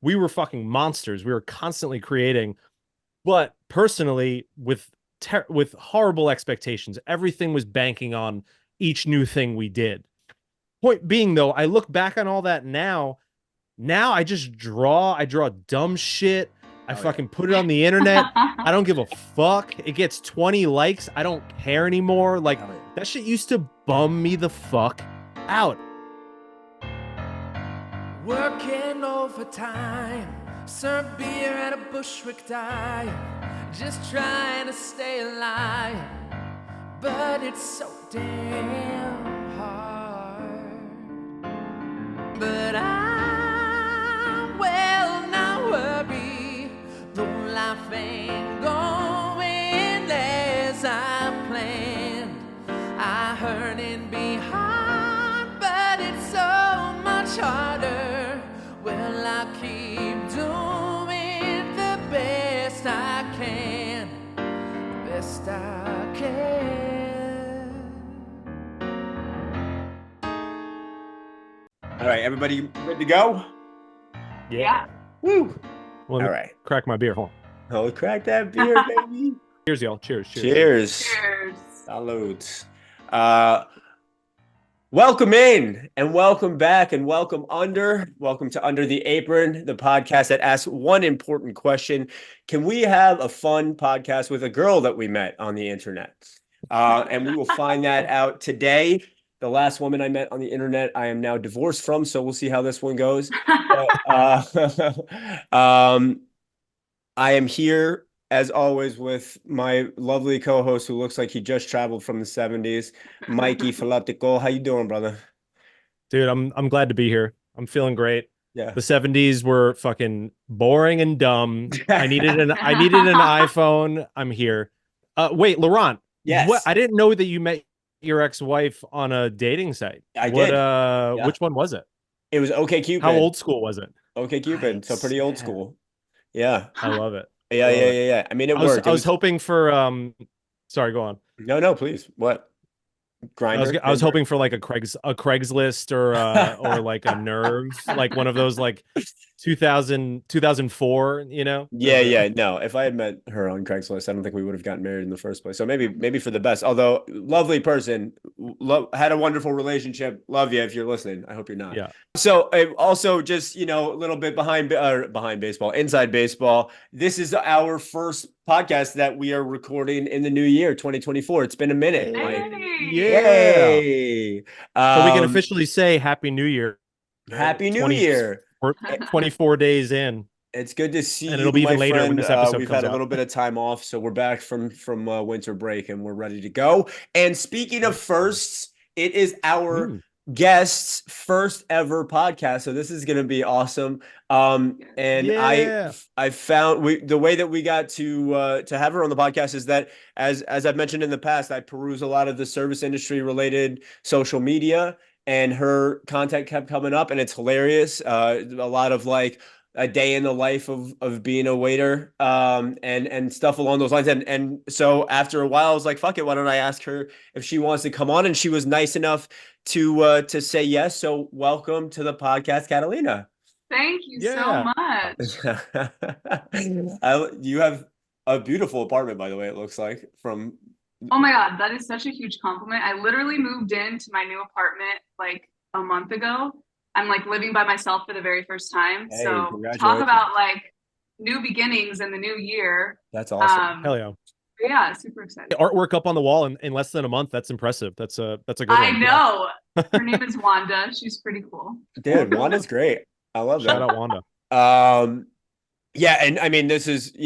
we were fucking monsters. We were constantly creating, but personally, with horrible expectations. Everything was banking on each new thing we did. Point being, though, I look back on all that now. Now I just draw. I draw dumb shit. I fucking put it on the internet. I don't give a fuck. It gets 20 likes. I don't care anymore. Like, that shit used to bum me the fuck out. Working overtime, serve beer at a Bushwick dive, just trying to stay alive, but it's so damn hard. But I will not worry, though life ain't going as I planned. I heard it be hard, but it's so much harder. Well, I keep doing the best I can, the best I can. All right, everybody good to go? Yeah. Woo! Well, All right. Crack my beer. Hold on. Oh, crack that beer, baby. Cheers, y'all. Cheers. Cheers. Cheers. Salutes. Welcome in and welcome back and welcome to Under the Apron, the podcast that asks one important question. Can we have a fun podcast with a girl that we met on the internet? And we will find that out today. The last woman I met on the internet, I am now divorced from, so we'll see how this one goes. But, I am here as always with my lovely co-host who looks like he just traveled from the 70s, Mikey Falatico. How you doing, brother? Dude, I'm glad to be here. I'm feeling great. Yeah. The 70s were fucking boring and dumb. I needed an iPhone. I'm here. Wait, Laurent. Yes. I didn't know that you met your ex-wife on a dating site. I did. Yeah. Which one was it? It was OkCupid. How old school was it? OkCupid. Nice. So pretty old school. Yeah. I love it. Yeah. I mean, it worked. I was hoping for sorry, go on. No, please. What? Grinder? I was hoping for like a Craigslist or like a Nerve, like one of those like 2004, you know? Yeah. No, if I had met her on Craigslist, I don't think we would have gotten married in the first place. So maybe for the best. Although lovely person, had a wonderful relationship. Love you if you're listening. I hope you're not. Yeah. So also just, a little bit behind baseball, inside baseball. This is our first podcast that we are recording in the new year, 2024. It's been a minute. Yay. So we can officially say Happy New Year. Happy New Year. We're 24 days in. It's good to see you, and it'll be even later when this episode we've comes had a out. little bit of time off, so we're back from winter break and we're ready to go. And speaking of firsts, it is our guest's first ever podcast, so this is going to be awesome. And I found the way that we got to have her on the podcast is that as I've mentioned in the past, I peruse a lot of the service industry related social media. And her content kept coming up, and it's hilarious. A lot of like a day in the life of being a waiter, and stuff along those lines. And so after a while, I was like, "Fuck it, why don't I ask her if she wants to come on?" And she was nice enough to say yes. So welcome to the podcast, Catalina. Thank you so much. You have a beautiful apartment, by the way. It looks like from. Oh my God, that is such a huge compliment. I literally moved into my new apartment like a month ago. I'm like living by myself for the very first time. Hey, so talk about like new beginnings in the new year. That's awesome. Hell yeah. Yeah, super excited. Artwork up on the wall in less than a month. That's impressive. That's a good one. I know. Her name is Wanda. She's pretty cool. Dude, Wanda's great. I love that. Shout out Wanda. Yeah, and I mean, this is,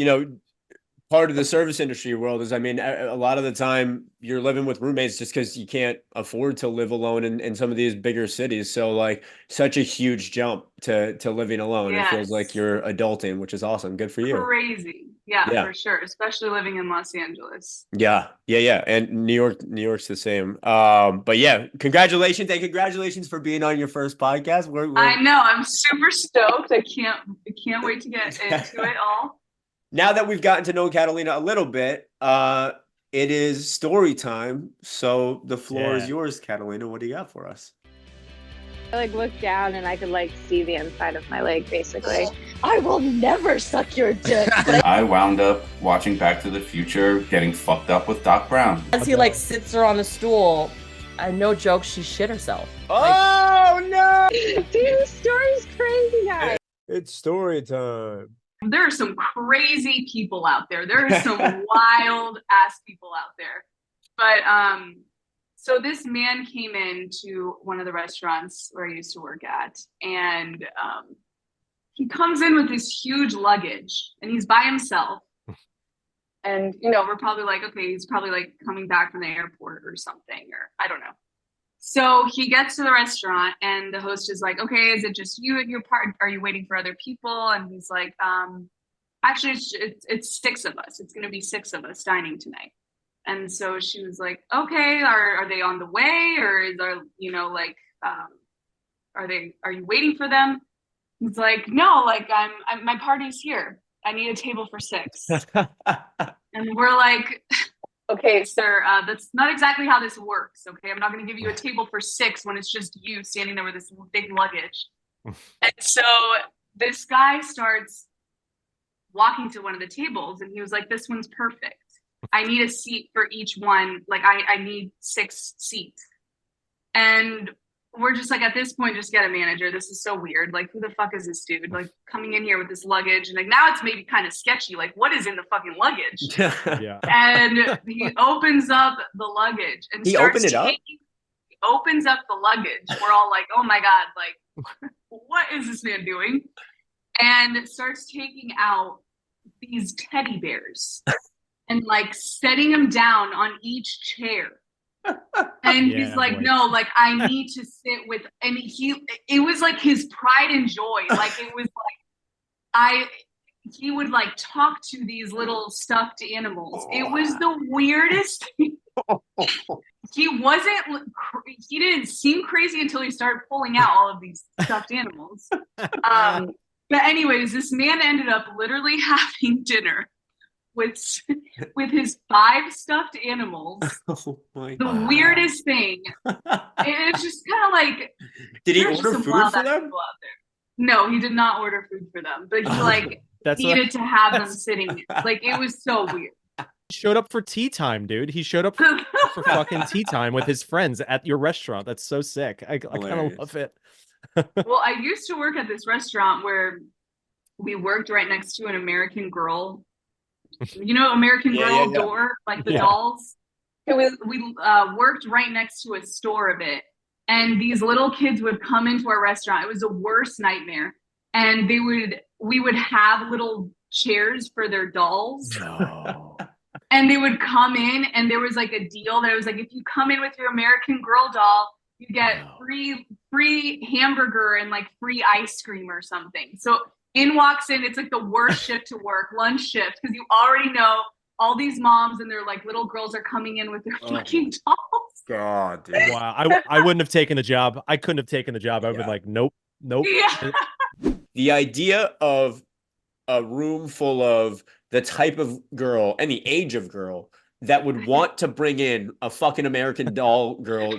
part of the service industry world is, I mean, a lot of the time you're living with roommates just because you can't afford to live alone in some of these bigger cities. So like such a huge jump to living alone. Yes. It feels like you're adulting, which is awesome. Good for you. Crazy. Yeah, for sure. Especially living in Los Angeles. Yeah. And New York's the same. But yeah, congratulations for being on your first podcast. I know. I'm super stoked. I can't wait to get into it all. Now that we've gotten to know Catalina a little bit, it is story time. So the floor is yours, Catalina. What do you got for us? I like looked down and I could like see the inside of my leg basically. I will never suck your dick. I wound up watching Back to the Future, getting fucked up with Doc Brown. As he like sits her on the stool, and no joke, she shit herself. Oh no! Dude, this story's crazy, guys. It's story time. There are some crazy people out there. There are some wild ass people out there. But so this man came into one of the restaurants where I used to work at, and he comes in with this huge luggage, and he's by himself. And we're probably like, okay, he's probably like coming back from the airport or something, or I don't know. So he gets to the restaurant, and the host is like, okay, is it just you and your part? Are you waiting for other people? And he's like, actually, it's 6 of us. It's going to be 6 of us dining tonight. And so she was like, okay, are they on the way, or is there, are you waiting for them? He's like, no, like my party's here. I need a table for 6. And we're like, okay, sir, that's not exactly how this works. Okay, I'm not going to give you a table for 6 when it's just you standing there with this big luggage. And so this guy starts walking to one of the tables, and he was like, this one's perfect. I need a seat for each one. Like I need 6 seats. And we're just like, at this point, just get a manager. This is so weird. Like, who the fuck is this dude? Like, coming in here with this luggage. And like, now it's maybe kind of sketchy. Like, what is in the fucking luggage? Yeah. And he opens up the luggage and He opened it up? He opens up the luggage. We're all like, oh my God, like, what is this man doing? And starts taking out these teddy bears and like setting them down on each chair. And Yeah, he's like, boy. no, like I need to sit with, and it was like his pride and joy. Like it was like, he would like talk to these little stuffed animals. It was the weirdest thing. He didn't seem crazy until he started pulling out all of these stuffed animals. But anyways, this man ended up literally having dinner with his 5 stuffed animals. Oh my The God. weirdest thing. It's just kind of like, Did he there's just order some food wild for ass them? people out there. No, he did not order food for them, but he like That's needed to have them that's- sitting. Like it was so weird. He showed up for tea time, dude. He showed up for fucking tea time with his friends at your restaurant. That's so sick. I kind Hilarious. of love it. Well, I used to work at this restaurant where we worked right next to an American Girl. American Yeah, Girl yeah, yeah. door, like the Yeah. dolls. We worked right next to a store of it, and these little kids would come into our restaurant. It was the worst nightmare, and we would have little chairs for their dolls. No. And they would come in, and there was like a deal that was like, if you come in with your American Girl doll, you get free hamburger and like free ice cream or something. So walks in, it's like the worst shift to work, lunch shift, because you already know all these moms and their like little girls are coming in with their fucking dolls. God, dude. Wow. I wouldn't have taken the job. I couldn't have taken the job. I would have been like, nope. Yeah. The idea of a room full of the type of girl and the age of girl that would want to bring in a fucking American doll girl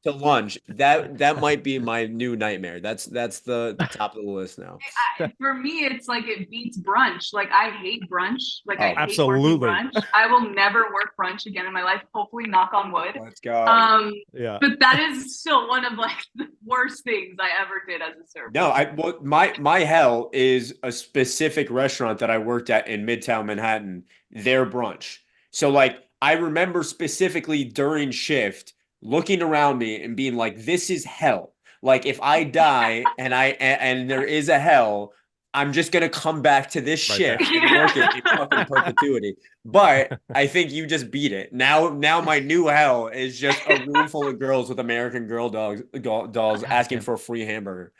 to lunch, that might be my new nightmare. That's the top of the list now. For me, it's like it beats brunch. Like I hate brunch. Like I hate absolutely. working brunch. I will never work brunch again in my life. Hopefully, knock on wood. Let's go. Yeah. But that is still one of like the worst things I ever did as a server. No, my hell is a specific restaurant that I worked at in Midtown Manhattan, their brunch. So like I remember specifically during shift looking around me and being like, this is hell. Like if I die and there is a hell, I'm just gonna come back to this Right shift there. and work it in fucking perpetuity. But I think you just beat it. Now my new hell is just a room full of girls with American Girl dolls asking for a free hamburger.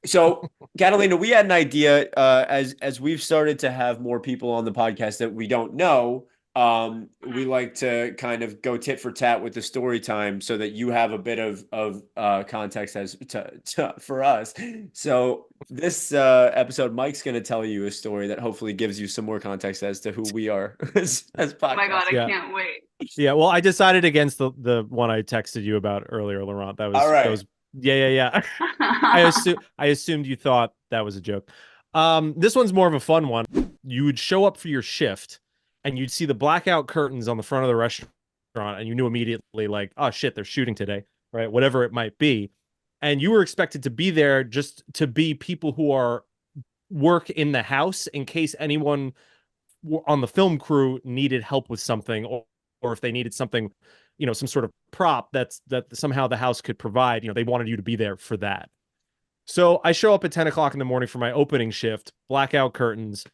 So, Catalina, we had an idea as we've started to have more people on the podcast that we don't know. We like to kind of go tit for tat with the story time so that you have a bit of context for us. So this episode, Mike's going to tell you a story that hopefully gives you some more context as to who we are as podcast. Oh my God, I Yeah. can't wait. Yeah. Well, I decided against the one I texted you about earlier, Laurent. That was All right. that was Yeah. I assumed you thought that was a joke. This one's more of a fun one. You would show up for your shift and you'd see the blackout curtains on the front of the restaurant and you knew immediately like, oh shit, they're shooting today, right? Whatever it might be. And you were expected to be there just to be people who are work in the house in case anyone on the film crew needed help with something, or if they needed something, some sort of prop that somehow the house could provide. They wanted you to be there for that. So I show up at 10 o'clock in the morning for my opening shift, blackout curtains.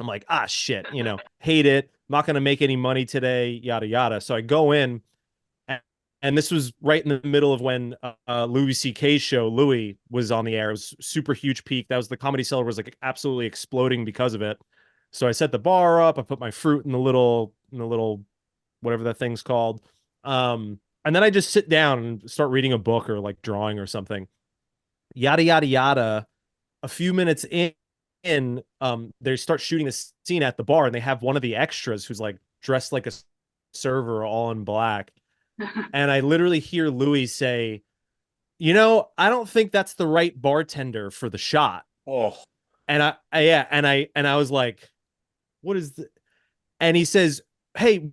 I'm like, shit, hate it. I'm not going to make any money today, yada, yada. So I go in, and this was right in the middle of when Louis C.K.'s show, Louis, was on the air. It was super huge peak. That was the Comedy Cellar was like absolutely exploding because of it. So I set the bar up. I put my fruit in the little whatever that thing's called. And then I just sit down and start reading a book or like drawing or something. Yada, yada, yada. A few minutes in, they start shooting a scene at the bar and they have one of the extras who's like dressed like a server all in black. And I literally hear Louis say, I don't think that's the right bartender for the shot. Oh. And I was like, what is the, and he says, hey,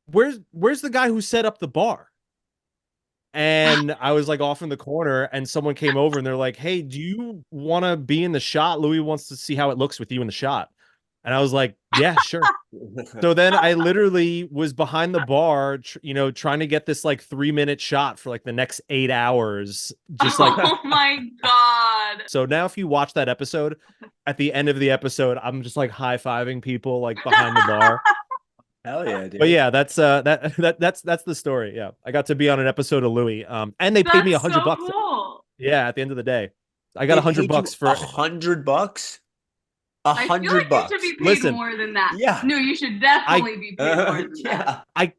where's the guy who set up the bar? And I was like off in the corner and someone came over and they're like, hey, do you want to be in the shot? Louis wants to see how it looks with you in the shot. And I was like, yeah, sure. So then I literally was behind the bar, trying to get this like 3-minute shot for like the next 8 hours. Just like, oh my God. So now if you watch that episode, at the end of the episode, I'm just like high-fiving people like behind the bar. Hell yeah, dude. But yeah, that's the story. Yeah. I got to be on an episode of Louis. And they paid me $100. Cool. Yeah, at the end of the day. I got $100 for $100. $100. I feel like you should be paid more than that. Yeah. No, you should definitely be paid more than that. I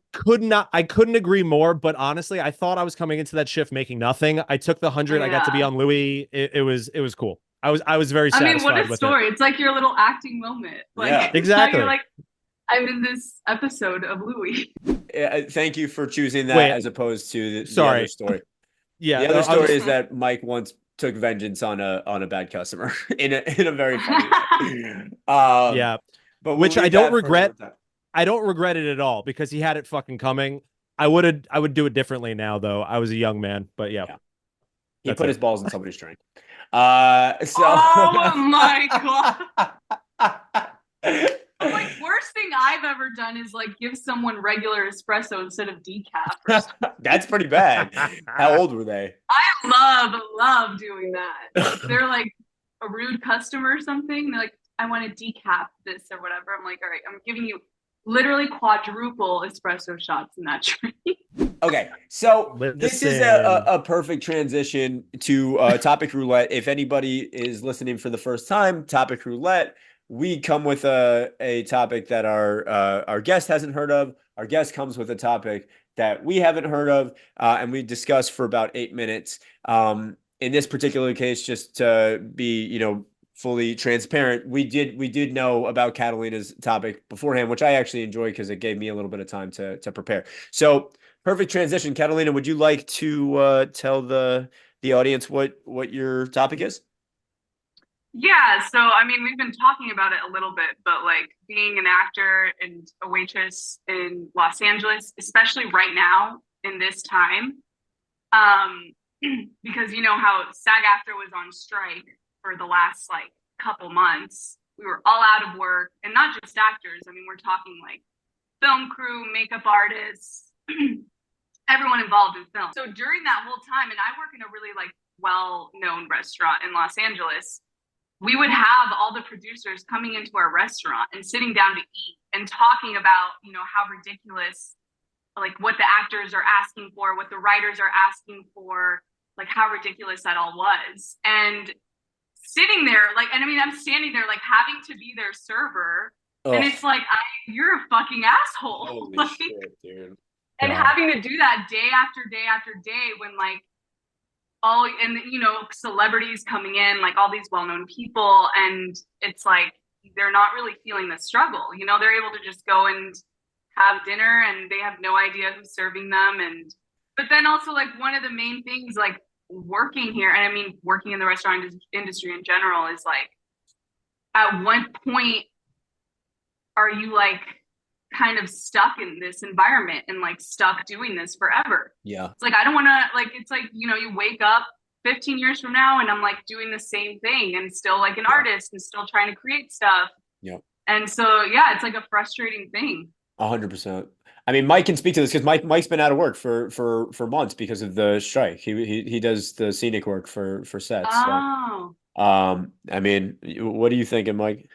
couldn't agree more, but honestly, I thought I was coming into that shift making nothing. I took the 100. I got to be on Louis. It was cool. I was very satisfied. I mean, what a story. It's like your little acting moment. Like, yeah, exactly. You're like, I'm in this episode of Louis. Thank you for choosing that as opposed to the other story. Yeah. The other story is that Mike once took vengeance on a bad customer in a very funny way. Yeah. But which I don't regret. I don't regret it at all because he had it fucking coming. I would do it differently now though. I was a young man, but yeah. He put his balls in somebody's drink. Oh my God. The like worst thing I've ever done is like give someone regular espresso instead of decaf. That's pretty bad. How old were they? I love doing that. They're like a rude customer or something. They're like, I want to decaf this or whatever. I'm like, all right, I'm giving you literally quadruple espresso shots in that drink. Okay, so this is a perfect transition to topic roulette. If anybody is listening for the first time, topic roulette. We come with a topic that our guest hasn't heard of. Our guest comes with a topic that we haven't heard of, and we discuss for about 8 minutes. In this particular case, just to be fully transparent, we did know about Catalina's topic beforehand, which I actually enjoyed because it gave me a little bit of time to prepare. So perfect transition, Catalina. Would you like to tell the audience what your topic is? Yeah, so I mean, we've been talking about it a little bit, but like being an actor and a waitress in Los Angeles, especially right now in this time, because you know how SAG-AFTRA was on strike for the last like couple months. We were all out of work, and not just actors. I mean, we're talking like film crew, makeup artists, everyone involved in film. So during that whole time, and I work in a really like well-known restaurant in Los Angeles, we would have all the producers coming into our restaurant and sitting down to eat and talking about, how ridiculous, like what the actors are asking for, what the writers are asking for, like how ridiculous that all was. And sitting there, like, and I mean, I'm standing there, like having to be their server. Ugh. And it's like, you're a fucking asshole. Holy like, shit, dude. And having to do that day after day after day when like, all and celebrities coming in, like all these well-known people, and it's like they're not really feeling the struggle. They're able to just go and have dinner and they have no idea who's serving them. But then also like one of the main things, like working here, and I mean working in the restaurant industry in general, is like, at what point are you like kind of stuck in this environment and like stuck doing this forever? Yeah. It's like, I don't want to, like, it's like, you know, you wake up 15 years from now and I'm like doing the same thing and still like an artist and still trying to create stuff. Yeah. And so, yeah, it's like a frustrating thing. 100%. I mean, Mike can speak to this because Mike's been out of work for months because of the strike. He does the scenic work for sets. Oh. So, I mean, what are you thinking, Mike?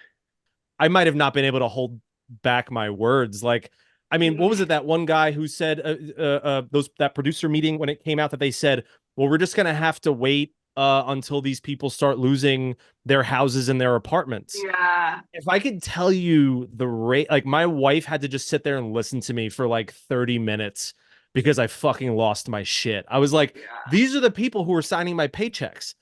I might have not been able to hold back my words. Like, I mean, what was it, that one guy who said that producer meeting when it came out that they said, well, we're just gonna have to wait until these people start losing their houses and their apartments. Yeah. If I could tell you the rate, like my wife had to just sit there and listen to me for like 30 minutes because I fucking lost my shit. I was like, these are the people who are signing my paychecks.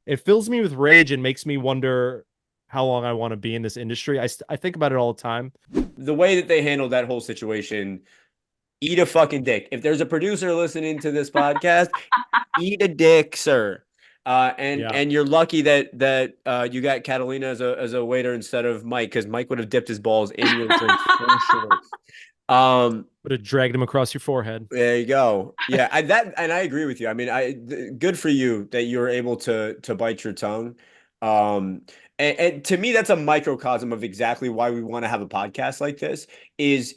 It fills me with rage and makes me wonder how long I want to be in this industry. I think about it all the time. The way that they handled that whole situation, eat a fucking dick. If there's a producer listening to this podcast, eat a dick, sir. And you're lucky that you got Catalina as a waiter instead of Mike, because Mike would have dipped his balls in your drink for sure. Would have dragged him across your forehead. There you go. Yeah, I agree with you. I mean, good for you that you were able to bite your tongue. And to me, that's a microcosm of exactly why we want to have a podcast like this. Is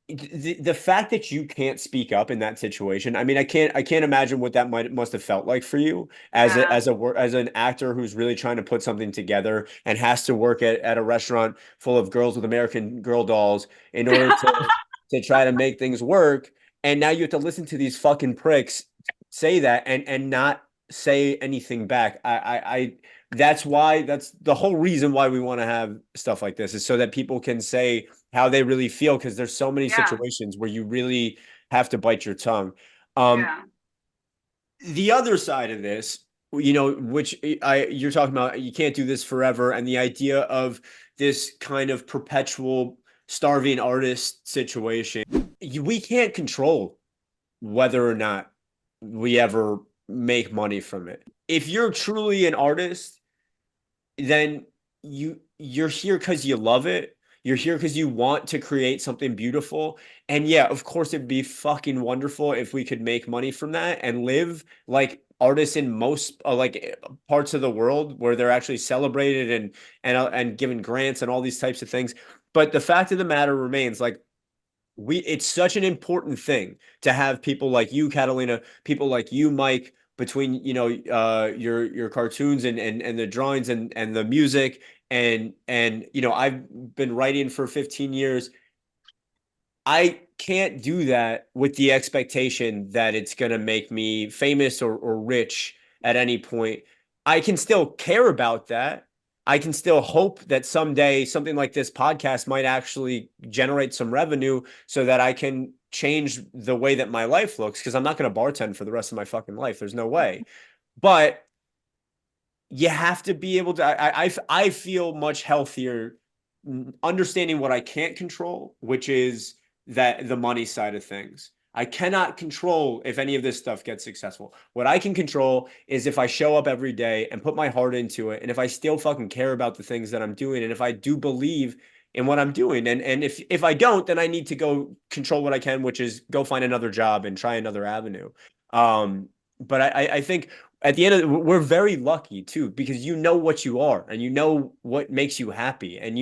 the fact that you can't speak up in that situation. I mean, I can't imagine what that must have felt like for you as an actor who's really trying to put something together and has to work at a restaurant full of girls with American Girl dolls in order to try to make things work. And now you have to listen to these fucking pricks say that and not say anything back. That's the whole reason why we want to have stuff like this, is so that people can say how they really feel, because there's so many situations where you really have to bite your tongue. The other side of this, which you're talking about, you can't do this forever, and the idea of this kind of perpetual starving artist situation, we can't control whether or not we ever make money from it. If you're truly an artist, then you're here because you love it. You're here because you want to create something beautiful. And yeah, of course, it'd be fucking wonderful if we could make money from that and live like artists in most like parts of the world where they're actually celebrated and given grants and all these types of things. But the fact of the matter remains, like, it's such an important thing to have people like you, Catalina, people like you, Mike, between your cartoons and the drawings and the music and I've been writing for 15 years. I can't do that with the expectation that it's going to make me famous or rich at any point. I can still care about that. I can still hope that someday something like this podcast might actually generate some revenue so that I can change the way that my life looks, because I'm not going to bartend for the rest of my fucking life. There's no way. But you have to be able to, I feel much healthier understanding what I can't control, which is that the money side of things. I cannot control if any of this stuff gets successful. What I can control is if I show up every day and put my heart into it, and if I still fucking care about the things that I'm doing, and if I do believe in what I'm doing. And if I don't, then I need to go control what I can, which is go find another job and try another avenue. But I think at the end of it, we're very lucky too, because you know what you are and you know what makes you happy. And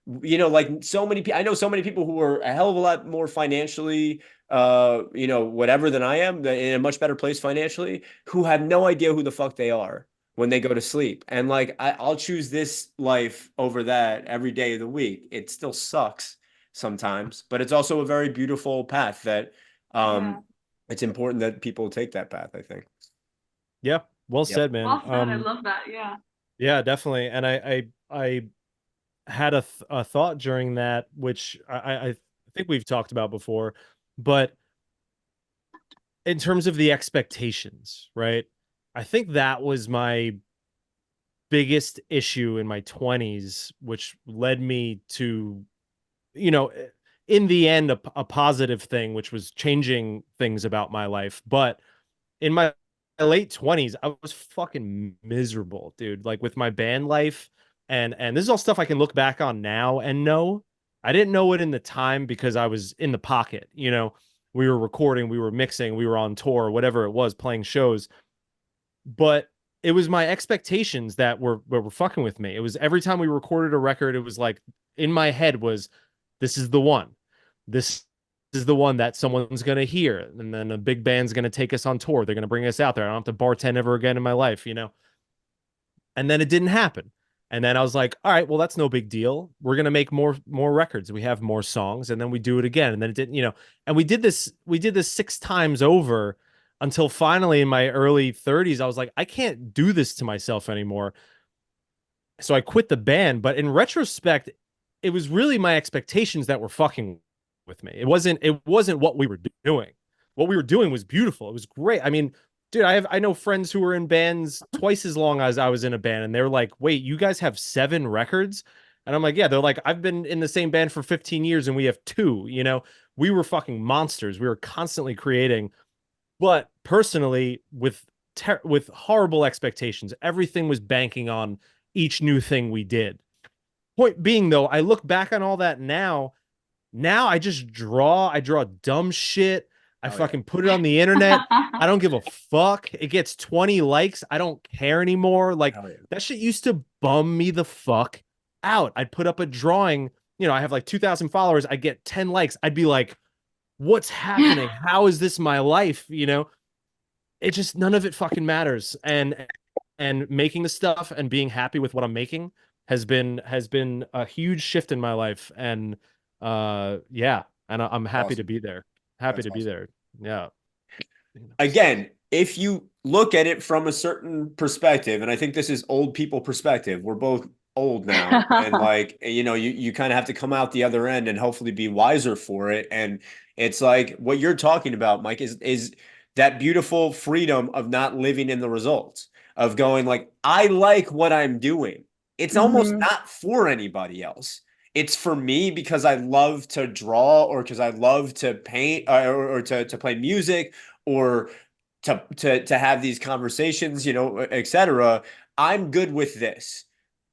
like so many people, I know so many people who are a hell of a lot more financially whatever than I am, in a much better place financially, who have no idea who the fuck they are when they go to sleep. And like, I'll choose this life over that every day of the week. It still sucks sometimes, but it's also a very beautiful path that it's important that people take that path, I think. Yeah. Well said, man. Well said. I love that. Yeah. Yeah, definitely. And I had a thought during that, which I think we've talked about before, but in terms of the expectations, right? I think that was my biggest issue in my 20s, which led me to, in the end, a positive thing, which was changing things about my life. But in my late 20s, I was fucking miserable, dude. Like with my band life, and this is all stuff I can look back on now and know. I didn't know it in the time because I was in the pocket, you know. We were recording, we were mixing, we were on tour, whatever it was, playing shows. But it was my expectations that were fucking with me. It was every time we recorded a record, it was like in my head was, this is the one. This is the one that someone's gonna hear, and then a big band's gonna take us on tour. They're gonna bring us out there. I don't have to bartend ever again in my life, you know. And then it didn't happen. And then I was like, all right, well, that's no big deal. We're gonna make more records. We have more songs, and then we do it again. And then it didn't, you know. And we did this 6 times over until finally in my early 30s, I was like, I can't do this to myself anymore. So I quit the band. But in retrospect, it was really my expectations that were fucking with me. It wasn't what we were doing. What we were doing was beautiful. It was great. I mean, dude, I know friends who were in bands twice as long as I was in a band, and they're like, wait, you guys have 7 records? And I'm like, yeah. They're like, I've been in the same band for 15 years and we have 2, you know. We were fucking monsters. We were constantly creating. But personally, with horrible expectations, everything was banking on each new thing we did. Point being, though, I look back on all that now. Now I just draw. I draw dumb shit. I fucking put it on the internet. I don't give a fuck. It gets 20 likes. I don't care anymore. Like that shit used to bum me the fuck out. I'd put up a drawing. You know, I have like 2,000 followers. I get 10 likes. I'd be like, what's happening? How is this my life? You know, it just, none of it fucking matters. And making the stuff and being happy with what I'm making has been a huge shift in my life. And yeah, and I'm happy to be there. Happy to be there. Yeah. Again, if you look at it from a certain perspective, and I think this is old people perspective, we're both old now, and like, you know, you kind of have to come out the other end and hopefully be wiser for it. And it's like what you're talking about, Mike, is that beautiful freedom of not living in the results, of going like, I like what I'm doing. It's almost not for anybody else. It's for me because I love to draw, or because I love to paint, or to play music, or to have these conversations, you know, etc. I'm good with this.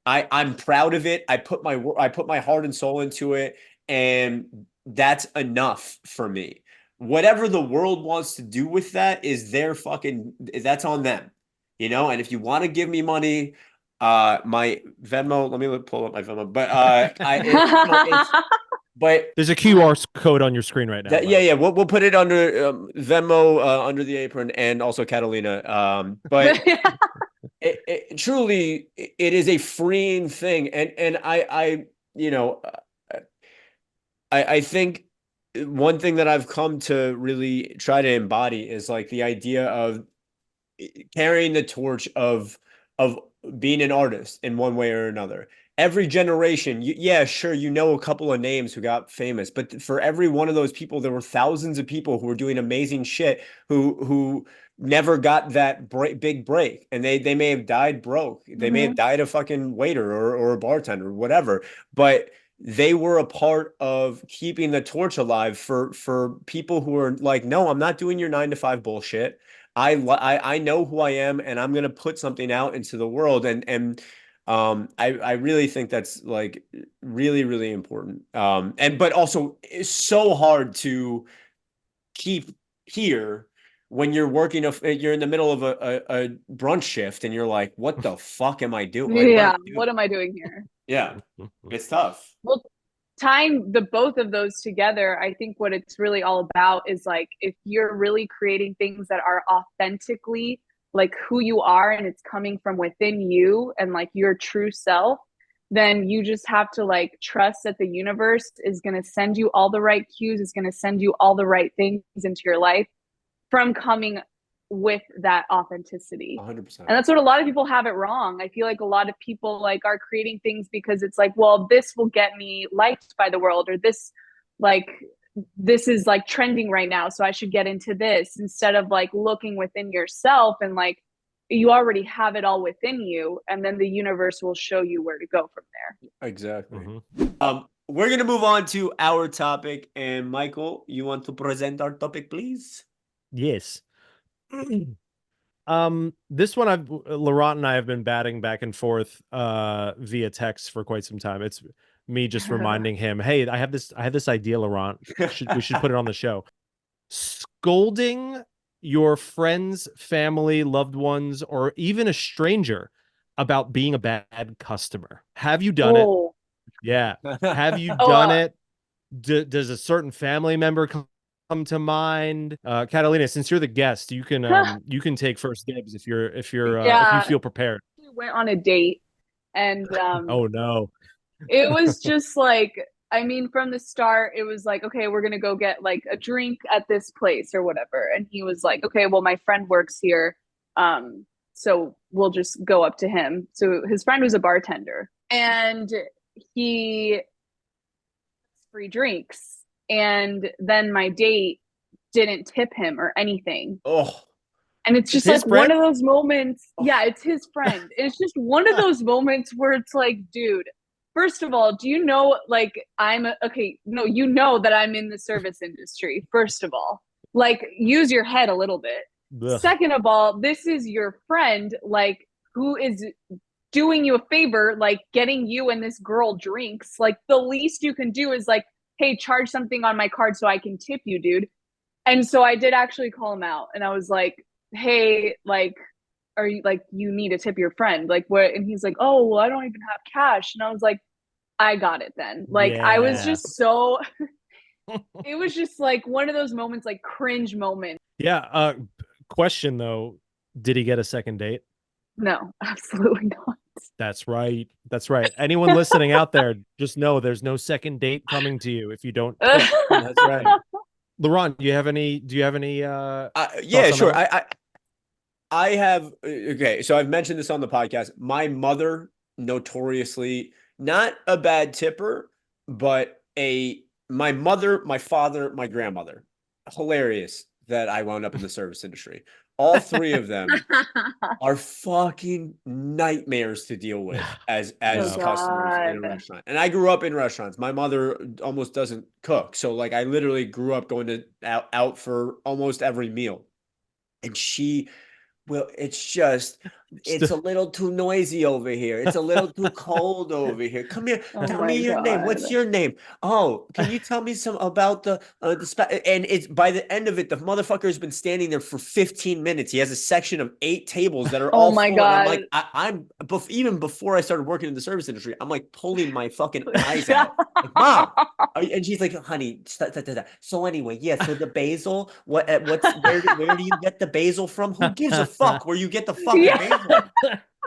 I'm proud of it. I put my heart and soul into it, and that's enough for me. Whatever the world wants to do with that is that's on them, you know. And if you want to give me money, my Venmo, let me pull up my Venmo, but there's a QR code on your screen right now. Yeah. We'll put it under Venmo, under the Apron, and also Catalina. But it truly, it is a freeing thing. And I you know, I think one thing that I've come to really try to embody is like the idea of carrying the torch of being an artist in one way or another. Every generation, yeah, sure, you know a couple of names who got famous, but for every one of those people, there were thousands of people who were doing amazing shit who never got that big break, and they may have died broke. They may have died a fucking waiter or a bartender or whatever, but they were a part of keeping the torch alive for people who are like, no, I'm not doing your 9-to-5 bullshit. I know who I am, and I'm gonna put something out into the world, and I really think that's like really, really important. But also it's so hard to keep here when you're working, you're in the middle of a brunch shift, and you're like, what the fuck am I doing? Like, what am I doing here? Yeah, it's tough. Well, tying the both of those together, I think what it's really all about is like, if you're really creating things that are authentically like who you are, and it's coming from within you and like your true self, then you just have to like trust that the universe is going to send you all the right cues, is going to send you all the right things into your life from coming with that authenticity. 100%. And that's what a lot of people have it wrong. I feel like a lot of people like are creating things because it's like, well, this will get me liked by the world, or this is like trending right now, so I should get into this, instead of like looking within yourself and like you already have it all within you, and then the universe will show you where to go from there. Exactly. We're going to move on to our topic, and Michael, you want to present our topic, please? Yes. This one Laurent and I have been batting back and forth via text for quite some time. It's me just reminding him, hey, I have this idea, Laurent. We should put it on the show. Scolding your friends, family, loved ones, or even a stranger about being a bad customer. Have you done it? Yeah. Have you done it? Does a certain family member come to mind? Catalina, since you're the guest, you can take first dibs if you feel prepared. We went on a date, and Oh no. it was just like, I mean, from the start, it was like, okay, we're gonna go get like a drink at this place or whatever. And he was like, okay, well, my friend works here. So we'll just go up to him. So his friend was a bartender, and he free drinks. And then my date didn't tip him or anything. Oh. And it's just like one of those moments. Yeah, it's his friend. It's just one of those moments where it's like, dude, first of all, do you know, like, you know that I'm in the service industry, first of all. Like, use your head a little bit. Ugh. Second of all, this is your friend, like, who is doing you a favor, like, getting you and this girl drinks. Like, the least you can do is, like, hey, charge something on my card so I can tip you, dude. And so I did actually call him out. And I was like, hey, like, are you, like, you need to tip your friend, like, what? And he's like, oh, well, I don't even have cash. And I was like, I got it then. Like, yeah. I was just so it was just like one of those moments, like cringe moment. Yeah. Question though, did he get a second date? No, absolutely not. That's right. That's right. Anyone listening out there, just know there's no second date coming to you if you don't. That's right. Laurent, do you have any yeah, sure. I have, okay, so I've mentioned this on the podcast. My mother, notoriously not a bad tipper, but my mother, my father, my grandmother. Hilarious that I wound up in the service industry. All three of them are fucking nightmares to deal with as customers in a restaurant. And I grew up in restaurants. My mother almost doesn't cook. So like I literally grew up going out for almost every meal. And it's a little too noisy over here. It's a little too cold over here. Come here. Tell me your name. What's your name? Oh, can you tell me some about the and it's by the end of it, the motherfucker has been standing there for 15 minutes. He has a section of 8 tables that are all full. God. And I'm like, even before I started working in the service industry, I'm like pulling my fucking eyes out. Like, Mom. And she's like, honey, so anyway, yeah. So the basil, where do you get the basil from? Who gives a fuck where you get the fucking basil?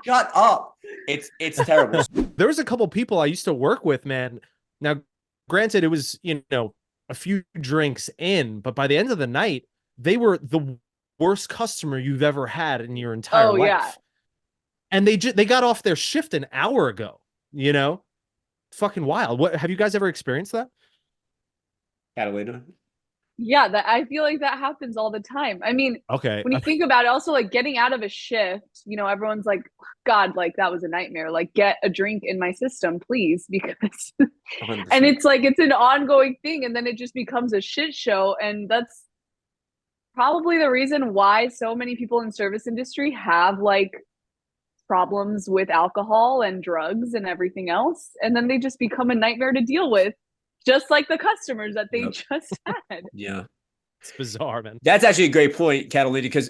Shut up. It's terrible. There was a couple people I used to work with, man. Now, granted, it was, a few drinks in, but by the end of the night, they were the worst customer you've ever had in your entire life. Yeah. And they got off their shift an hour ago, Fucking wild. What have you guys ever experienced that? Catalina? Yeah, I feel like that happens all the time. I mean, okay, when you think about it, also like getting out of a shift, everyone's like, God, like that was a nightmare. Like, get a drink in my system, please, because and it's like it's an ongoing thing, and then it just becomes a shit show. And that's probably the reason why so many people in service industry have like problems with alcohol and drugs and everything else. And then they just become a nightmare to deal with. Just like the customers that they just had. Yeah. It's bizarre, man. That's actually a great point, Catalina, because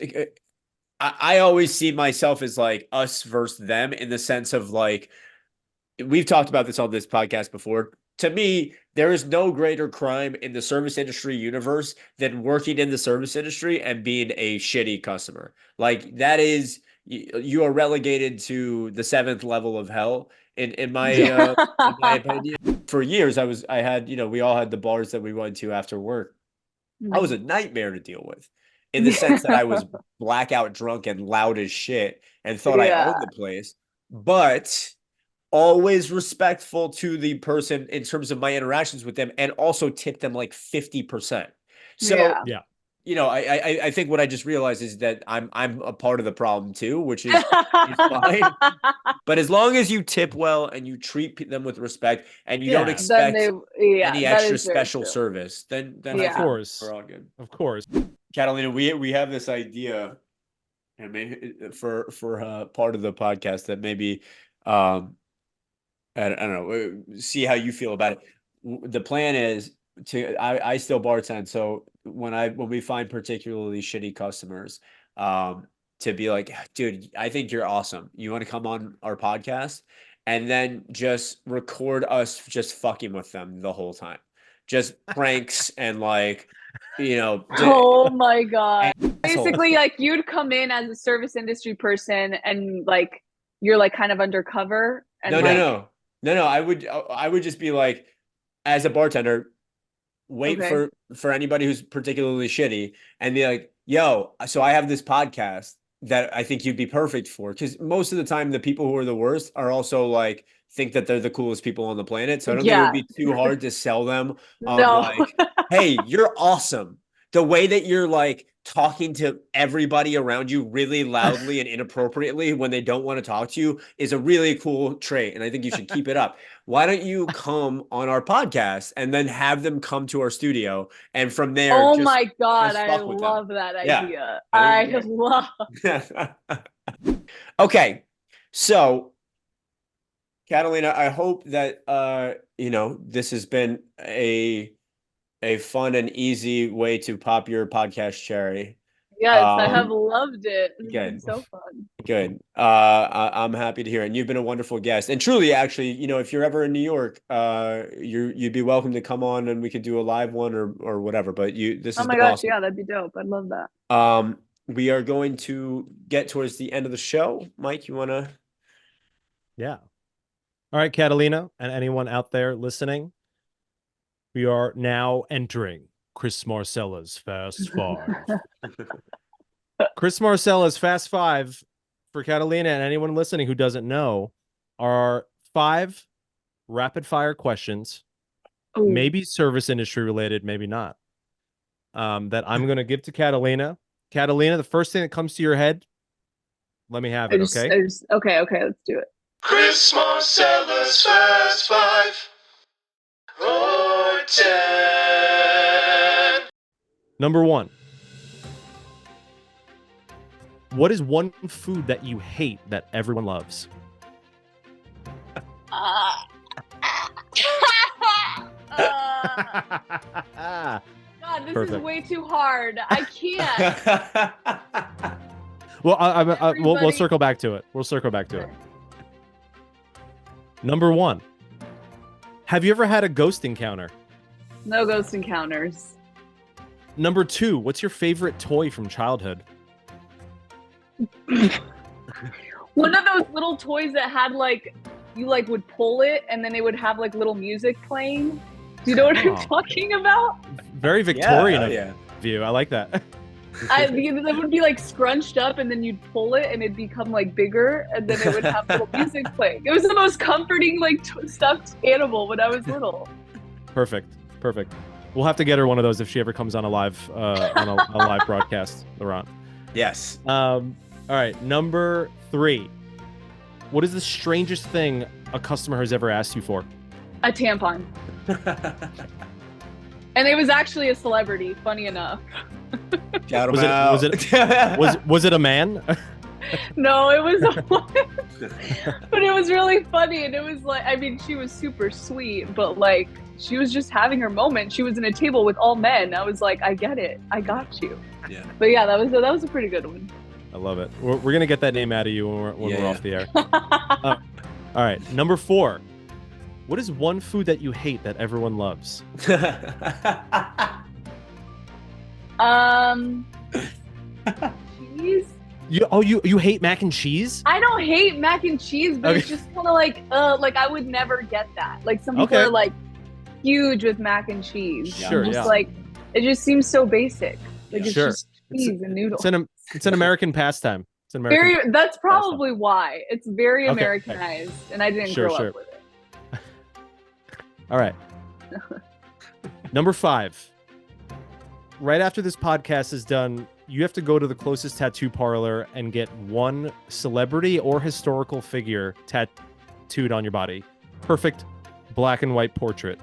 I always see myself as like us versus them in the sense of like, we've talked about this on this podcast before. To me, there is no greater crime in the service industry universe than working in the service industry and being a shitty customer. Like that is, you are relegated to the 7th level of hell. In my opinion, for years we all had the bars that we went to after work. I was a nightmare to deal with, in the sense that I was blackout drunk and loud as shit and thought I owned the place, but always respectful to the person in terms of my interactions with them, and also tip them like 50%. So yeah. I think what I just realized is that I'm a part of the problem too, which is fine. But as long as you tip well and you treat them with respect and you don't expect any extra special service, then of course we're all good. Of course. Catalina, we have this idea I mean, for part of the podcast that maybe, I don't know, see how you feel about it. The plan is I still bartend, so when we find particularly shitty customers, to be like, dude, I think you're awesome. You want to come on our podcast? And then just record us just fucking with them the whole time. Just pranks and like, Oh my God. assholes. Basically, like you'd come in as a service industry person and like you're like kind of undercover and No. I would just be like, as a bartender, wait for anybody who's particularly shitty and be like, yo, so I have this podcast that I think you'd be perfect for. Because most of the time, the people who are the worst are also like think that they're the coolest people on the planet. So I don't think it would be too hard to sell them on like, hey, you're awesome. The way that you're like talking to everybody around you really loudly and inappropriately when they don't want to talk to you is a really cool trait. And I think you should keep it up. Why don't you come on our podcast and then have them come to our studio? And from there, my God, I love that idea. Yeah. I love. Okay. So, Catalina, I hope that, this has been a fun and easy way to pop your podcast cherry. Yes, I have loved it. It's been so fun. Good. I'm happy to hear it. And you've been a wonderful guest. And truly, actually, if you're ever in New York, you'd be welcome to come on and we could do a live one or whatever. But this is awesome. Yeah, that'd be dope. I'd love that. We are going to get towards the end of the show. Mike, you want to? Yeah. All right, Catalina, and anyone out there listening, we are now entering Chris Marcella's Fast Five. Chris Marcella's Fast Five for Catalina and anyone listening who doesn't know are 5 rapid fire questions, maybe service industry related, maybe not, that I'm going to give to Catalina. Catalina, the first thing that comes to your head, let me have it, okay? Okay, let's do it. Chris Marcella's Fast Five. Or 10. Number 1. What is one food that you hate that everyone loves? God, this is way too hard. I can't. Well, we'll circle back to it. We'll circle back to it. Number 1. Have you ever had a ghost encounter? No ghost encounters. Number 2. What's your favorite toy from childhood? One of those little toys that had like, you like would pull it and then it would have like little music playing. Do you know what I'm talking about? Very Victorian view. I like that. It would be like scrunched up and then you'd pull it and it'd become like bigger and then it would have little music playing. It was the most comforting like stuffed animal when I was little. Perfect. We'll have to get her one of those if she ever comes on a live on a live broadcast, Laurent. Yes. All right, number 3. What is the strangest thing a customer has ever asked you for? A tampon. And it was actually a celebrity, funny enough. Was it a man? No, it was a woman. But it was really funny, and it was like, I mean, she was super sweet, but like, she was just having her moment. She was in a table with all men. I was like, I get it. I got you. Yeah. But yeah, that was a pretty good one. I love it. We're going to get that name out of you when we're off the air. All right. Number 4. What is one food that you hate that everyone loves? Cheese. You hate mac and cheese? I don't hate mac and cheese, but it's just kind of like I would never get that. Like some people are like huge with mac and cheese. Sure, just like it just seems so basic. Like it's just cheese and noodles. It's an American pastime. It's an American that's probably why. It's very Americanized, and I didn't grow up with it. All right. Number 5. Right after this podcast is done, you have to go to the closest tattoo parlor and get one celebrity or historical figure tattooed on your body. Perfect black and white portrait.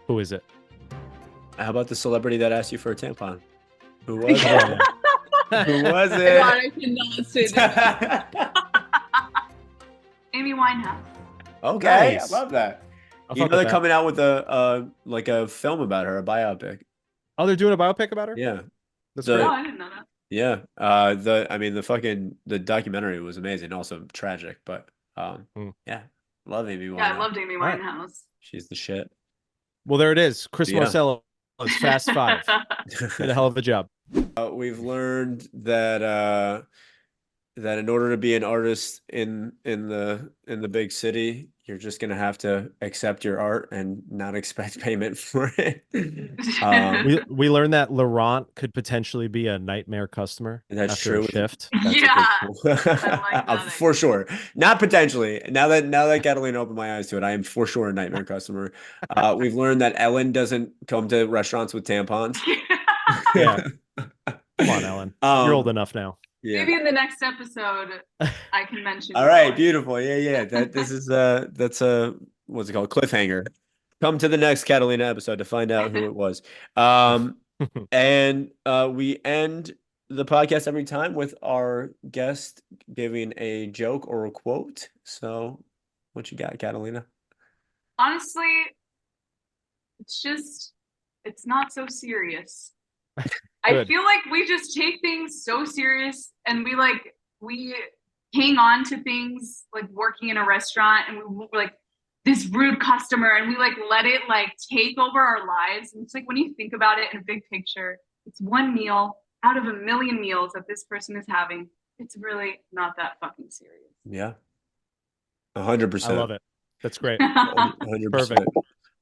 Who is it? How about the celebrity that asked you for a tampon? Who was Who was God, it? I cannot say that. Amy Winehouse. Okay, Nice. I love that. I'll You fuck know with they're that. coming out with a film about her, a biopic. Oh, they're doing a biopic about her? Yeah. That's The- Oh, great. I didn't know that. Yeah. The documentary was amazing, also tragic, but yeah. Love Amy Winehouse. Yeah, I loved Amy All right. Winehouse. She's the shit. Well, there it is. Chris Yeah. Marcello is Fast Five. Did a hell of a job. We've learned that in order to be an artist in the big city, you're just gonna have to accept your art and not expect payment for it. We learned that Laurent could potentially be a nightmare customer That's after true. a shift. That's Yeah, a good that for sure. Not potentially. Now that Catalina opened my eyes to it, I am for sure a nightmare customer. We've learned that Ellen doesn't come to restaurants with tampons. Yeah. Come on, Ellen. You're old enough now. Yeah. Maybe in the next episode, I can mention. All right, beautiful. Yeah. That's a what's it called? Cliffhanger. Come to the next Catalina episode to find out who it was. And we end the podcast every time with our guest giving a joke or a quote. So, what you got, Catalina? Honestly, it's not so serious. I Good. feel like we just take things so serious and we hang on to things like working in a restaurant and we like this rude customer and we let it take over our lives. And it's like when you think about it in a big picture, it's one meal out of a million meals that this person is having. It's really not that fucking serious. Yeah. 100%. I love it. That's great. 100%. Perfect.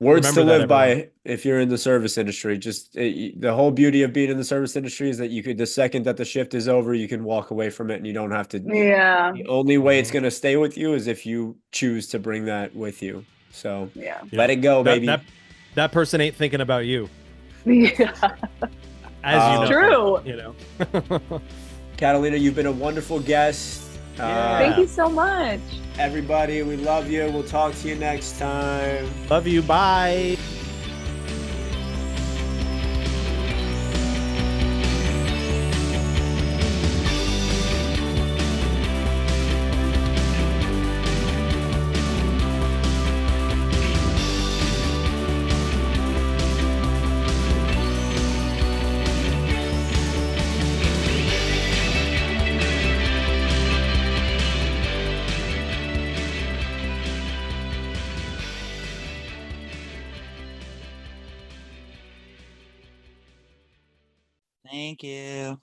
Words Remember to that, live by everyone. if you're in the service industry. The whole beauty of being in the service industry is that the second that the shift is over, you can walk away from it and you don't have to. Yeah. The only way it's going to stay with you is if you choose to bring that with you. So Yeah. let it go, baby. That person ain't thinking about you. Yeah. As True. you know. Catalina, you've been a wonderful guest. Yeah. Thank you so much. Everybody, we love you. We'll talk to you next time. Love you. Bye. Thank you.